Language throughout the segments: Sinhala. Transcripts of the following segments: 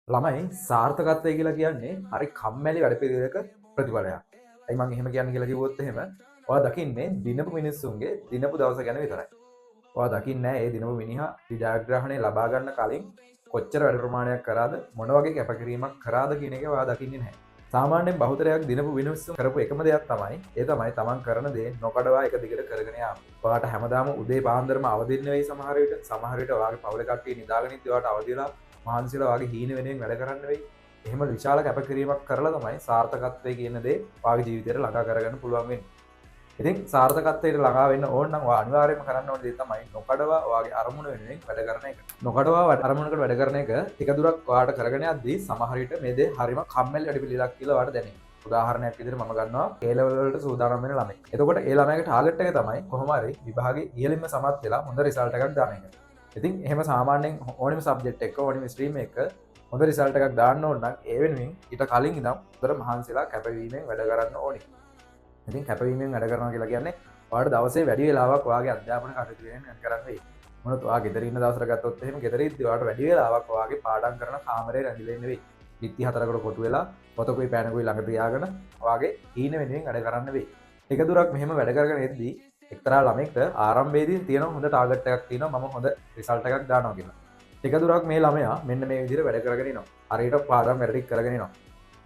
ළමයි සාර්ථකත්වය කියලා කියන්නේ හරි කම්මැලි වැඩපිළිවෙලක ප්‍රතිඵලයක්. ඇයි මම එහෙම කියන්නේ කියලා කිව්වොත් එහෙම ඔයා දකින්නේ දිනපු මිනිස්සුන්ගේ දිනපු දවස ගැන විතරයි. ඔයා දකින්නේ නැහැ ඒ දිනපු මිනිහා ජයග්‍රහණය ලබා ගන්න කලින් කොච්චර වැඩ ප්‍රමාණයක් කරාද මොන වගේ කැපකිරීමක් කරාද කියන එක ඔයා දකින්නේ නැහැ. සාමාන්‍යයෙන් බහුතරයක් දිනපු මිනිස්සු කරපු එකම දෙයක් තමයි ඒ තමයි තමන් කරන දේ නොකඩවා එක දිගට කරගෙන යාම. ඔයාට හැමදාම උදේ පාන්දරම අවදි වෙන්න වෙයි සමහර විට ඔයාගේ පවුලේ කට්ටිය නිදාගෙන ඉඳි ඔයාට අවදි වෙලා මහන්සිලා වගේ හීන වෙනුවෙන් වැඩ කරන්න වෙයි. එහෙම විශාල කැපකිරීමක් කරලා තමයි සාර්ථකත්වය කියන දේ ඔයාගේ ජීවිතේට ළඟා කරගන්න පුළුවන් වෙන්නේ. ඉතින් සාර්ථකත්වයට ළඟා වෙන්න ඕන නම් ඔයා අනිවාර්යයෙන්ම කරන්න ඕන දේ තමයි නොකඩවා ඔයාගේ අරමුණ වෙනුවෙන් වැඩ කරන එක. නොකඩවා අරමුණකට වැඩ කරන එක ටික දුරක් ඔයාට කරගෙන යද්දී සමහර විට මේ දේ හරිම කම්මැලි වැඩපිළිවෙලක් කියලා ඔයාට දැනෙනවා. උදාහරණයක් විදිහට මම ගන්නවා A level වලට සූදානම් වෙන ළමෙක්. එතකොට ඒ ළමයාගේ ටාගට් එක තමයි කොහොම හරි විභාගේ ඉහළින්ම සමත් වෙලා හොඳ රිසල්ට් එකක් දාන එක. ඉතින් එහෙම සාමාන්‍යයෙන් ඕනිම සබ්ජෙක්ට් එක ඕනිම ස්ට්‍රීම් එක හොඳ රිසල්ට් එකක් දාන්න ඕන නම් ඒ වෙනුවෙන් ඊට කලින් ඉඳන් හොඳට මහන්සිලා කැපවීමෙන් වැඩ කරන්න ඕනේ. ඉතින් කැපවීමෙන් වැඩ කරනවා කියලා කියන්නේ ඔයාලට දවසේ වැඩි වෙලාවක් ඔයාගේ අධ්‍යාපන කටයුතු වෙන කරන්න වෙයි. මොනවද ඔයා ගෙදර ඉන්න දවසට ගත්තොත් එහෙම ගෙදර ඉද්දී ඔයාලට වැඩි වෙලාවක් ඔයාගේ පාඩම් කරන කාමරේ රැඳිලා ඉන්න වෙයි. පිටි හතරකට කොටු වෙලා පොතකුයි පෑනකුයි ළඟ තියාගෙන ඔයාගේ හීන වෙනුවෙන් වැඩ කරන්න වෙයි. ටික දුරක් මෙහෙම වැඩ කරගෙන ඉද්දී එක්තරා ළමෙක්ට ආරම්භයේදී තියෙන හොඳ ටාගට් එකක් තියෙනවා මම හොඳ රිසල්ට් එකක් දානවා කියලා. ටික දුරක් මේ ළමයා මෙන්න මේ විදිහට වැඩ කරගෙන ඉනවා. හරියට පාඩම් වැඩ ටික කරගෙන ඉනවා.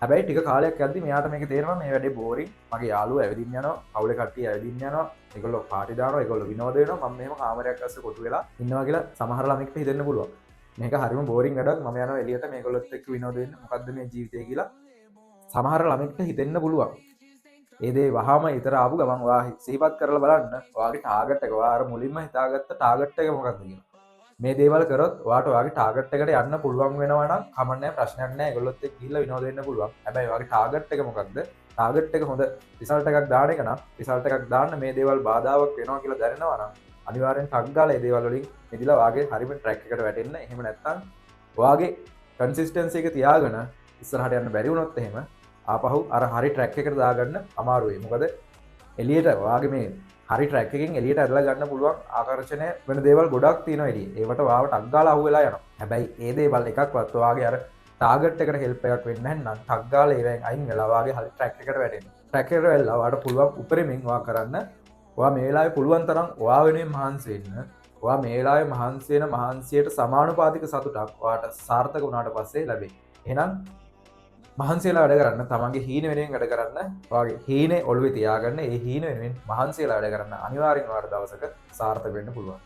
හැබැයි ටික කාලයක් යද්දි මෙයාට මේක තේරෙනවා මේ වැඩේ බෝරින්. මගේ යාළුවෝ ඇවිදින්න යනවා, පවුලේ කට්ටිය ඇවිදින්න යනවා. ඒගොල්ලෝ පාටි දානවා, ඒගොල්ලෝ විනෝද වෙනවා. මම මෙහෙම කාමරයක් අස්සේ කොටු වෙලා ඉන්නවා කියලා සමහර ළමෙක්ට හිතෙන්න පුළුවන්. මේක හරිම බෝරින් වැඩක්. මම යනවා එළියට මේගොල්ලොත් එක්ක විනෝද වෙන්න. මොකද්ද මේ ජීවිතය කියලා සමහර ළමෙක්ට හිතෙන්න පුළුවන්. ඒ දේ වහාම ඊතර ආපු ගමන් ඔයා සිහිපත් කරලා බලන්න. ඔයාගේ ටාගට් එක ඔයා අර මුලින්ම හිතාගත්ත ටාගට් එක මොකක්ද කියලා. මේ දේවල් කරොත් ඔයාට ඔයාගේ ටාගට් එකට යන්න පුළුවන් වෙනවා නම් කමක් නැහැ ප්‍රශ්නයක් නැහැ ඒගොල්ලොත් එක්ක ගිහිල්ලා විනෝද වෙන්න පුළුවන්. හැබැයි ඔයාගේ ටාගට් එක මොකක්ද? ටාගට් එක හොඳ රිසල්ට් එකක් දාන එක නම් රිසල්ට් එකක් දාන්න මේ දේවල් බාධාවක් වෙනවා කියලා දැනෙනවා නම් අනිවාර්යෙන් ටක් ගාලා මේ දේවල් වලින් මිදලා ඔයාගේ හරිම ට්‍රැක් එකට වැටෙන්න. එහෙම නැත්නම් ඔයාගේ කන්සිස්ටන්සි එක තියාගෙන ඉස්සරහට යන්න බැරි වුණොත් එහෙම ආපහු අර හරි ට්‍රැක් එකට දාගන්න අමාරුයි. මොකද එළියට ඔයාගේ මේ හරි ට්‍රැක් එකකින් එළියට ඇදලා ගන්න පුළුවන් ආකර්ෂණය වෙන දේවල් ගොඩක් තියෙනවා එළියේ. ඒවට වාව ටක් ගාලා අහු වෙලා යනවා. හැබැයි ඒ දේවල් එකක්වත් ඔයාගේ අර ටාගට් එකට හෙල්ප් එකක් වෙන්නේ නැත්නම් ටක් ගාලා ඒවෙන් අයින් වෙලා ඔයාගේ හරි ට්‍රැක් එකට වැටෙන්න. ට්‍රැක් එකට වෙලා ඔයාට පුළුවන් උපරිමයෙන් ඔයා කරන්න. ඔයා මේ වෙලාවේ පුළුවන් තරම් ඔයා වෙනුවෙන් මහන්සි වෙන්න. ඔයා මේ වෙලාවේ මහන්සි වෙන මහන්සියට සමානුපාතික සතුටක් ඔයාට සාර්ථක වුණාට පස්සේ ලැබෙයි. එහෙනම් මහන්සියලා වැඩ කරන්න තමන්ගේ හීන වෙනුවෙන් වැඩ කරන්න ඔයාගේ හීනේ ඔළුවේ තියාගන්න ඒ හීන වෙනුවෙන් මහන්සියලා වැඩ කරන්න අනිවාර්යෙන් ඔයාලට දවසක සාර්ථක වෙන්න පුළුවන්.